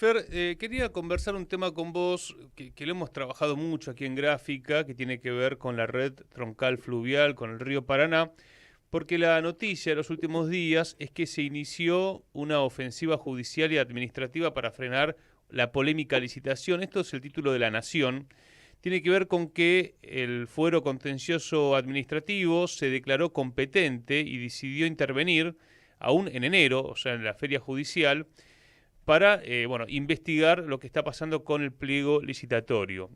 Fer, quería conversar un tema con vos que lo hemos trabajado mucho aquí en Gráfica, que tiene que ver con la red troncal fluvial, con el río Paraná, porque la noticia de los últimos días es que se inició una ofensiva judicial y administrativa para frenar la polémica licitación. Esto es el título de La Nación. Tiene que ver con que el fuero contencioso administrativo se declaró competente y decidió intervenir aún en enero, o sea, en la feria judicial, para investigar lo que está pasando con el pliego licitatorio.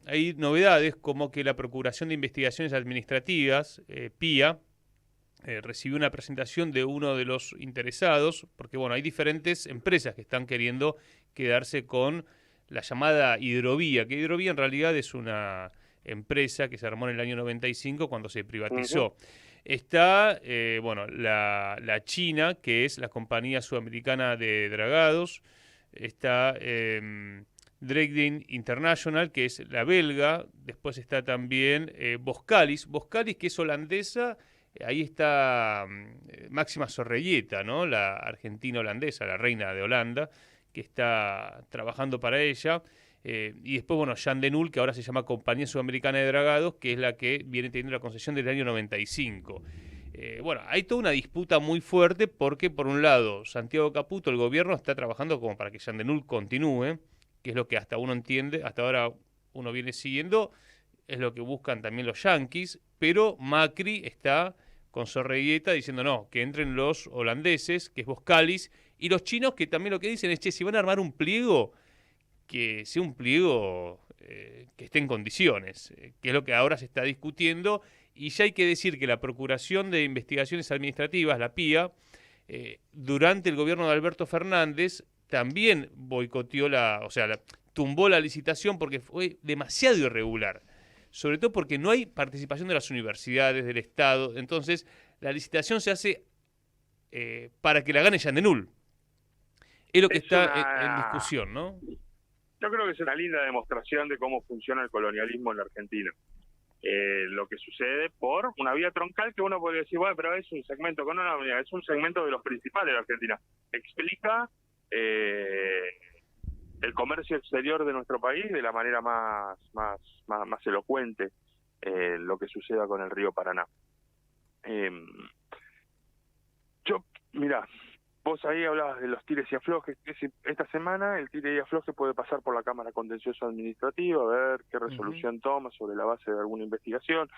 Hay novedades como que la Procuración de Investigaciones Administrativas, PIA, recibió una presentación de uno de los interesados, porque bueno, hay diferentes empresas que están queriendo quedarse con la llamada hidrovía, que hidrovía en realidad es una empresa que se armó en el año 95 cuando se Ujú. privatizó. Está, la China, que es la compañía sudamericana de dragados. Está Dredging International, que es la belga. Después está también Boskalis. Boskalis, que es holandesa. Ahí está Máxima Zorrelleta, ¿no? La argentina holandesa, la reina de Holanda, que está trabajando para ella. Y después, bueno, Jan de Null, que ahora se llama Compañía Sudamericana de Dragados, que es la que viene teniendo la concesión desde el año 95. Bueno, hay toda una disputa muy fuerte porque, por un lado, Santiago Caputo, el gobierno, está trabajando como para que Jan de Null continúe, que es lo que hasta uno entiende, hasta ahora uno viene siguiendo, es lo que buscan también los yanquis, pero Macri está con Zorreguieta diciendo no, que entren los holandeses, que es Boskalis, y los chinos que también lo que dicen es, che, si van a armar un pliego, que sea un pliego que esté en condiciones, que es lo que ahora se está discutiendo, y ya hay que decir que la Procuración de Investigaciones Administrativas, la PIA, durante el gobierno de Alberto Fernández, también boicoteó tumbó la licitación porque fue demasiado irregular, sobre todo porque no hay participación de las universidades, del Estado, entonces la licitación se hace para que la gane Yandenul. Es lo que Es está en una, discusión, ¿no? yo creo que es una linda demostración de cómo funciona el colonialismo en la Argentina. Lo que sucede por una vía troncal que uno podría decir, bueno, pero es un segmento, es un segmento de los principales de Argentina. Explica eh, el comercio exterior de nuestro país de la manera más elocuente, lo que suceda con el río Paraná. Eh, Mira, vos ahí hablabas de los tires y aflojes. Esta semana el tire y afloje puede pasar por la Cámara Contencioso Administrativa, a ver qué Uh -huh. resolución toma sobre la base de alguna investigación.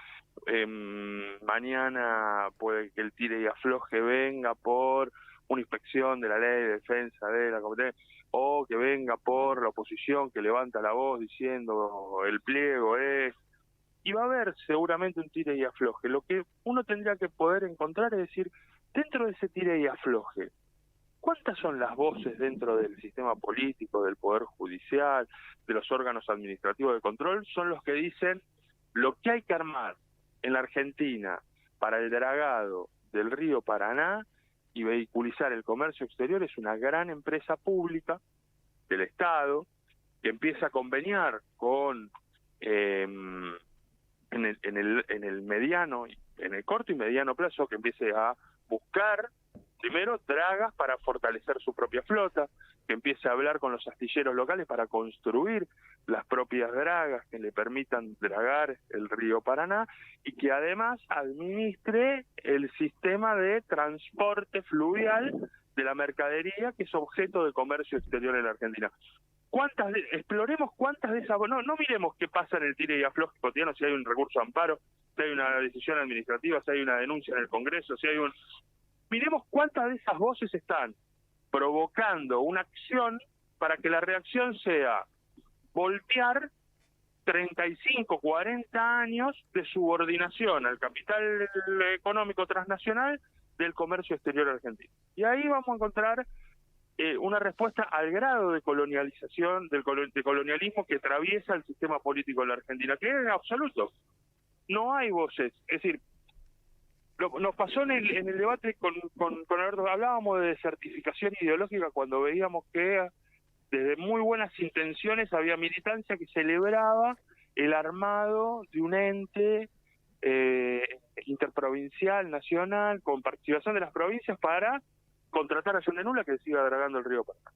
Mañana puede que el tire y afloje venga por una inspección de la ley de defensa de la competencia, o que venga por la oposición que levanta la voz diciendo el pliego es... Y va a haber seguramente un tire y afloje. Lo que uno tendría que poder encontrar es decir, dentro de ese tire y afloje, ¿cuántas son las voces dentro del sistema político, del Poder Judicial, de los órganos administrativos de control? Son los que dicen lo que hay que armar en la Argentina para el dragado del río Paraná y vehiculizar el comercio exterior es una gran empresa pública del Estado que empieza a conveniar con en el mediano, en el corto y mediano plazo, que empiece a buscar primero dragas para fortalecer su propia flota, que empiece a hablar con los astilleros locales para construir las propias dragas que le permitan dragar el río Paraná y que además administre el sistema de transporte fluvial de la mercadería que es objeto de comercio exterior en la Argentina. Exploremos cuántas de esas, no miremos qué pasa en el tire y afloje cotidiano, si hay un recurso de amparo, si hay una decisión administrativa, si hay una denuncia en el Congreso, si hay un... Miremos cuántas de esas voces están provocando una acción para que la reacción sea voltear 35, 40 años de subordinación al capital económico transnacional del comercio exterior argentino. Y ahí vamos a encontrar una respuesta al grado de colonialización, de colonialismo que atraviesa el sistema político de la Argentina, que es absoluto. No hay voces. Es decir, nos pasó en el debate con Alberto, hablábamos de desertificación ideológica cuando veíamos que desde muy buenas intenciones había militancia que celebraba el armado de un ente interprovincial, nacional, con participación de las provincias para contratar a John de Nula que siga dragando el río Paraná.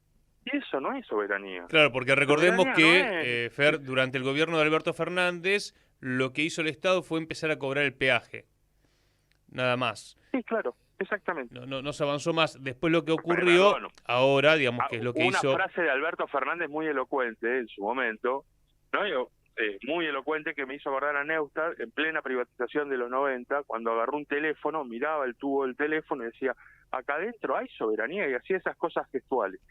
Y eso no es soberanía. Claro, porque recordemos Soberanía no que, es... Fer, durante el gobierno de Alberto Fernández, lo que hizo el Estado fue empezar a cobrar el peaje, nada más. Sí, claro, exactamente. No se avanzó más. Después lo que ocurrió, Perdón, ahora, digamos que es lo que una hizo... frase de Alberto Fernández muy elocuente en su momento, ¿no? Muy elocuente, que me hizo acordar a Neustadt en plena privatización de los 90, cuando agarró un teléfono, miraba el tubo del teléfono y decía, acá adentro hay soberanía, y hacía esas cosas gestuales.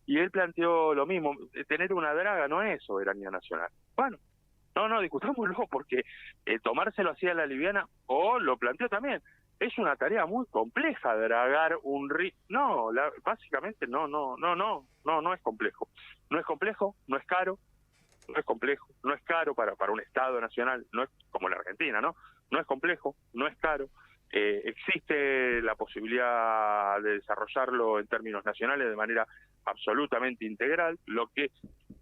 Y él planteó lo mismo, tener una draga no es soberanía nacional. Bueno, no, discutámoslo, porque tomárselo así a la liviana, o lo planteó también, es una tarea muy compleja dragar un río. No, básicamente no es complejo. No es complejo, no es caro, no es complejo, no es caro para un Estado nacional, no es como la Argentina, ¿no? No es complejo, no es caro. Existe la posibilidad de desarrollarlo en términos nacionales de manera absolutamente integral. Lo que,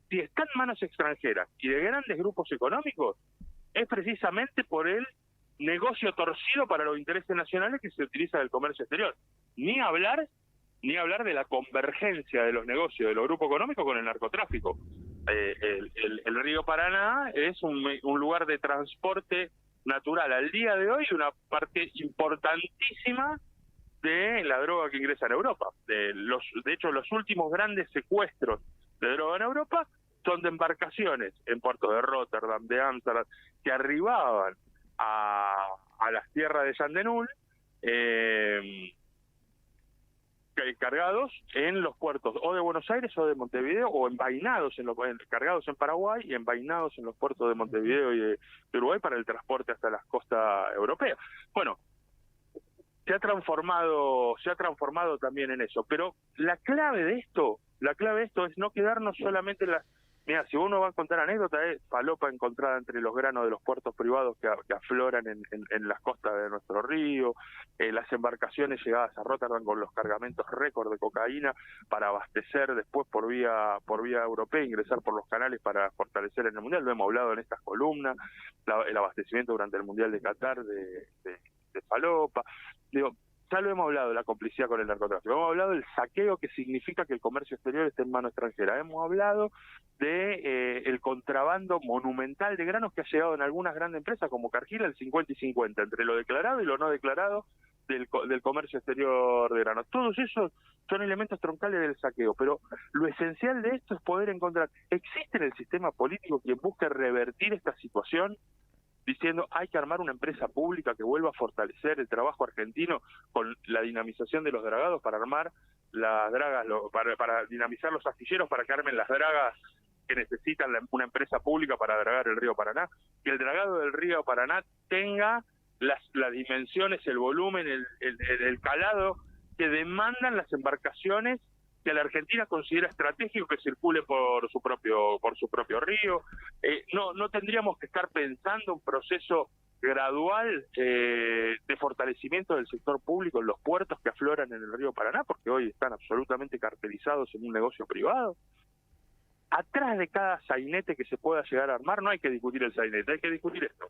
si está en manos extranjeras y de grandes grupos económicos, es precisamente por el negocio torcido para los intereses nacionales que se utiliza del comercio exterior. Ni hablar de la convergencia de los negocios de los grupos económicos con el narcotráfico. El río Paraná es un lugar de transporte natural al día de hoy, una parte importantísima de la droga que ingresa en Europa. De hecho, los últimos grandes secuestros de droga en Europa son de embarcaciones en puertos de Rotterdam, de Ámsterdam, que arribaban a las tierras de Yandenul, cargados en los puertos o de Buenos Aires o de Montevideo, o envainados cargados en Paraguay y envainados en los puertos de Montevideo y de Uruguay para el transporte hasta las costas europeas. Bueno, se ha transformado también en eso, pero la clave de esto es no quedarnos solamente en las... Mira, si uno va a contar anécdotas, es falopa encontrada entre los granos de los puertos privados que afloran en las costas de nuestro río, las embarcaciones llegadas a Rotterdam con los cargamentos récord de cocaína para abastecer después por vía europea, ingresar por los canales para fortalecer en el Mundial. Lo hemos hablado en estas columnas, el abastecimiento durante el Mundial de Qatar de falopa. Digo, ya lo hemos hablado, la complicidad con el narcotráfico. Hemos hablado del saqueo que significa que el comercio exterior esté en mano extranjera. Hemos hablado de el contrabando monumental de granos que ha llegado en algunas grandes empresas como Cargill al 50 y 50, entre lo declarado y lo no declarado del comercio exterior de granos. Todos esos son elementos troncales del saqueo, pero lo esencial de esto es poder encontrar, ¿existe en el sistema político quien busque revertir esta situación? Diciendo hay que armar una empresa pública que vuelva a fortalecer el trabajo argentino con la dinamización de los dragados para armar las dragas, para dinamizar los astilleros para que armen las dragas que necesitan una empresa pública para dragar el río Paraná, que el dragado del río Paraná tenga las dimensiones, el volumen, el calado que demandan las embarcaciones que la Argentina considera estratégico que circule por su propio río. No tendríamos que estar pensando un proceso gradual de fortalecimiento del sector público en los puertos que afloran en el río Paraná, porque hoy están absolutamente cartelizados en un negocio privado. Atrás de cada sainete que se pueda llegar a armar no hay que discutir el sainete, hay que discutir esto.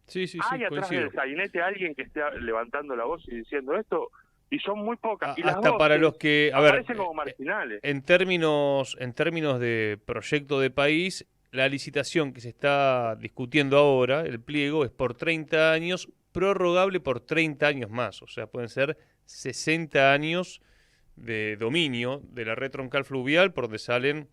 Sí, ¿Hay atrás coincido. del sainete alguien que esté levantando la voz y diciendo esto? Y son muy pocas. Y las Hasta para voces los que, a ver, aparecen como marginales. en términos de proyecto de país, la licitación que se está discutiendo ahora, el pliego, es por 30 años, prorrogable por 30 años más. O sea, pueden ser 60 años de dominio de la red troncal fluvial, por donde salen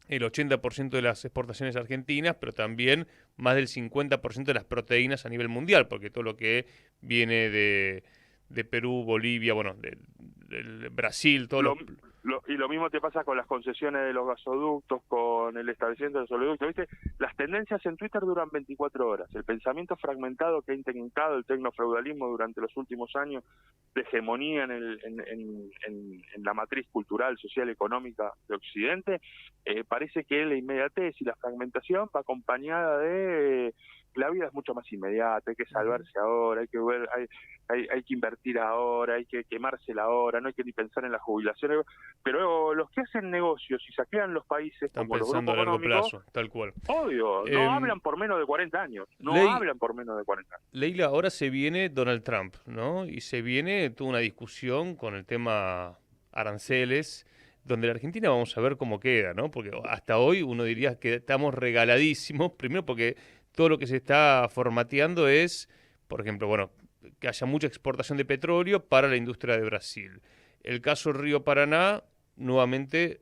el 80% de las exportaciones argentinas, pero también más del 50% de las proteínas a nivel mundial, porque todo lo que viene de Perú, Bolivia, bueno, del Brasil, todo y lo mismo te pasa con las concesiones de los gasoductos, con el establecimiento de los oleoductos, ¿viste? Las tendencias en Twitter duran 24 horas. El pensamiento fragmentado que ha intentado el tecnofeudalismo durante los últimos años de hegemonía en la matriz cultural, social, económica de Occidente, parece que la inmediatez y la fragmentación va acompañada de... La vida es mucho más inmediata, hay que salvarse ahora, hay que invertir ahora, hay que quemársela ahora, no hay que ni pensar en la jubilación. Pero los que hacen negocios y saquean los países, están como los pensando grupos a largo económicos, plazo, tal cual. obvio, no hablan por menos de 40 años, hablan por menos de 40 años. Leila, ahora se viene Donald Trump, ¿no? Y se viene toda una discusión con el tema aranceles donde la Argentina vamos a ver cómo queda, ¿no? Porque hasta hoy uno diría que estamos regaladísimos, primero porque todo lo que se está formateando es, por ejemplo, bueno, que haya mucha exportación de petróleo para la industria de Brasil. El caso Río Paraná, nuevamente,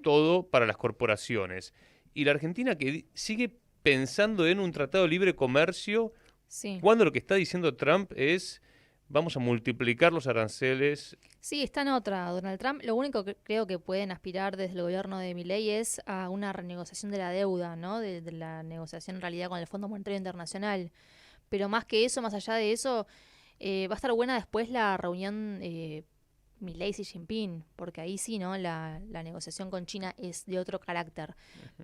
todo para las corporaciones. Y la Argentina que sigue pensando en un tratado de libre comercio, cuando lo que está diciendo Trump es vamos a multiplicar los aranceles. Sí, está en otra, Donald Trump. Lo único que creo que pueden aspirar desde el gobierno de Milei es a una renegociación de la deuda, ¿no? De la negociación en realidad con el Fondo Monetario Internacional. Pero más que eso, más allá de eso, va a estar buena después la reunión Milei-Xi Jinping, porque ahí sí, ¿no? La negociación con China es de otro carácter.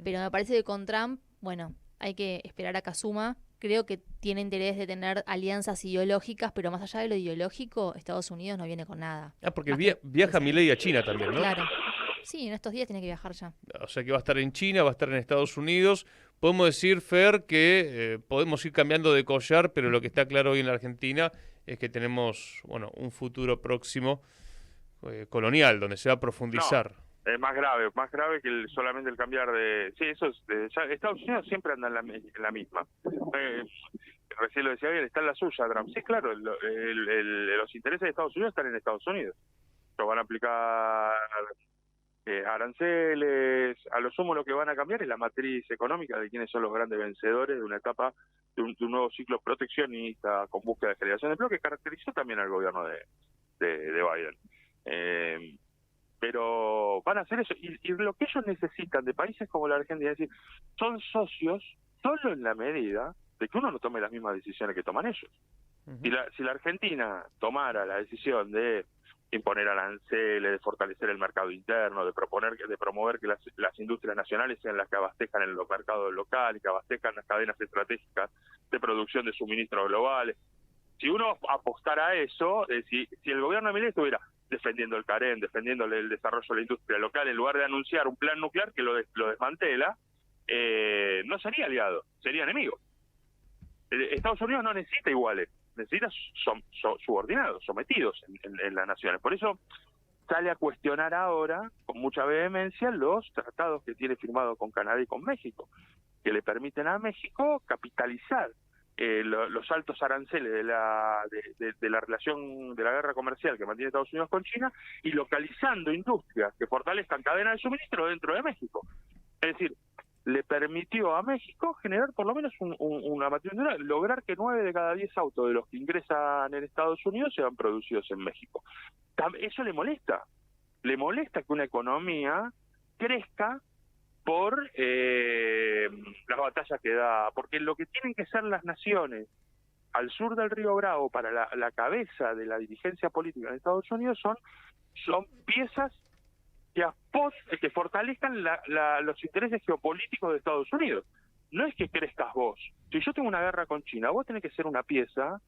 Pero me parece que con Trump, bueno, hay que esperar a que asuma. Creo que tiene interés de tener alianzas ideológicas, pero más allá de lo ideológico, Estados Unidos no viene con nada. Porque viaja Milei a China también, ¿no? Claro. Sí, en estos días tiene que viajar ya. O sea que va a estar en China, va a estar en Estados Unidos. Podemos decir, Fer, que podemos ir cambiando de collar, pero lo que está claro hoy en la Argentina es que tenemos, bueno, un futuro próximo colonial, donde se va a profundizar. No, es más grave que solamente el cambiar de... Sí, eso es... Estados Unidos siempre anda en la misma. Recién lo decía bien, está en la suya, Trump. Sí, claro, los intereses de Estados Unidos están en Estados Unidos. Lo van a aplicar aranceles, a lo sumo lo que van a cambiar es la matriz económica de quiénes son los grandes vencedores de una etapa, de un nuevo ciclo proteccionista con búsqueda de generación de empleo que caracterizó también al gobierno de Biden. Pero van a hacer eso, y lo que ellos necesitan de países como la Argentina, es decir, son socios solo en la medida de que uno no tome las mismas decisiones que toman ellos. Si la Argentina tomara la decisión de imponer aranceles, de fortalecer el mercado interno, de promover que las industrias nacionales sean las que abastezcan en los mercados locales, que abastezcan las cadenas estratégicas de producción de suministros globales. Si uno apostara a eso, si el gobierno de Milei estuviera defendiendo el CAREN, defendiéndole el desarrollo de la industria local, en lugar de anunciar un plan nuclear que lo desmantela, no sería aliado, sería enemigo. Estados Unidos no necesita iguales, necesita subordinados, sometidos en las naciones. Por eso sale a cuestionar ahora, con mucha vehemencia, los tratados que tiene firmado con Canadá y con México, que le permiten a México capitalizar los altos aranceles de la relación de la guerra comercial que mantiene Estados Unidos con China y localizando industrias que fortalezcan cadenas de suministro dentro de México. Es decir, le permitió a México generar por lo menos una matriz industrial, lograr que 9 de cada 10 autos de los que ingresan en Estados Unidos sean producidos en México. Eso le molesta que una economía crezca por las batallas que da, porque lo que tienen que ser las naciones al sur del Río Bravo para la cabeza de la dirigencia política en Estados Unidos son piezas que fortalezcan los intereses geopolíticos de Estados Unidos. No es que crezcas vos. Si yo tengo una guerra con China, vos tenés que ser una pieza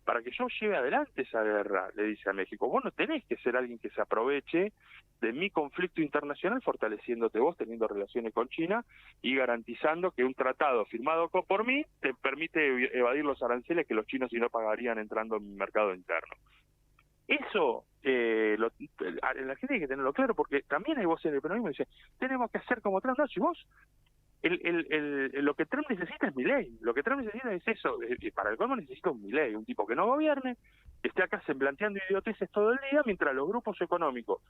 para que yo lleve adelante esa guerra, le dice a México. Vos no tenés que ser alguien que se aproveche de mi conflicto internacional fortaleciéndote vos, teniendo relaciones con China y garantizando que un tratado firmado por mí te permite evadir los aranceles que los chinos si no pagarían entrando en mi mercado interno. Eso en la gente hay que tenerlo claro, porque también hay voces del peronismo que dicen, tenemos que hacer como Trump. No, si vos lo que Trump necesita es Milei, lo que Trump necesita es eso, para el colmo necesita un Milei, un tipo que no gobierne, que esté acá semblanteando idioteces todo el día, mientras los grupos económicos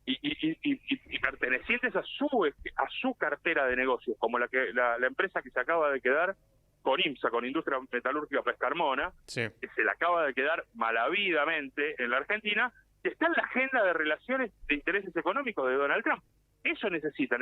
y pertenecientes a su cartera de negocios, como la empresa que se acaba de quedar con IMSA, con Industria Metalúrgica Pescarmona, sí, que se le acaba de quedar malavidamente en la Argentina, que está en la agenda de relaciones de intereses económicos de Donald Trump. Eso necesita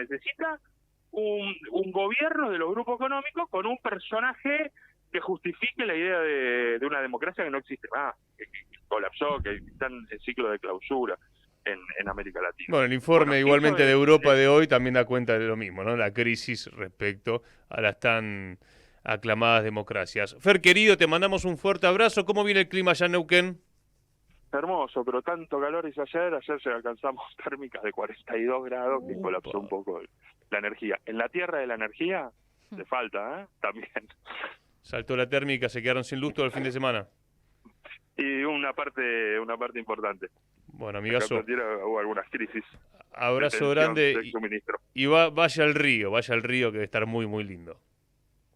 un gobierno de los grupos económicos con un personaje que justifique la idea de una democracia que no existe más, que colapsó, que está en ciclo de clausura en América Latina. Bueno, el informe igualmente de Europa de hoy también da cuenta de lo mismo, ¿no? La crisis respecto a las tan aclamadas democracias. Fer, querido, te mandamos un fuerte abrazo. ¿Cómo viene el clima allá en Neuquén? Hermoso, pero tanto calor hizo ayer se alcanzamos térmicas de 42 grados que colapsó un poco la energía. En la tierra de la energía le falta, también. Saltó la térmica, se quedaron sin luz todo el fin de semana. Y una parte importante. Bueno, amigazo. Hubo algunas crisis. Abrazo detención grande del suministro. y vaya al río que debe estar muy, muy lindo.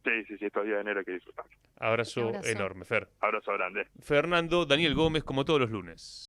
Sí, estos días de enero hay que disfrutar. Abrazo Abrazo. enorme, Fer. Abrazo grande. Fernando Daniel Gómez, como todos los lunes.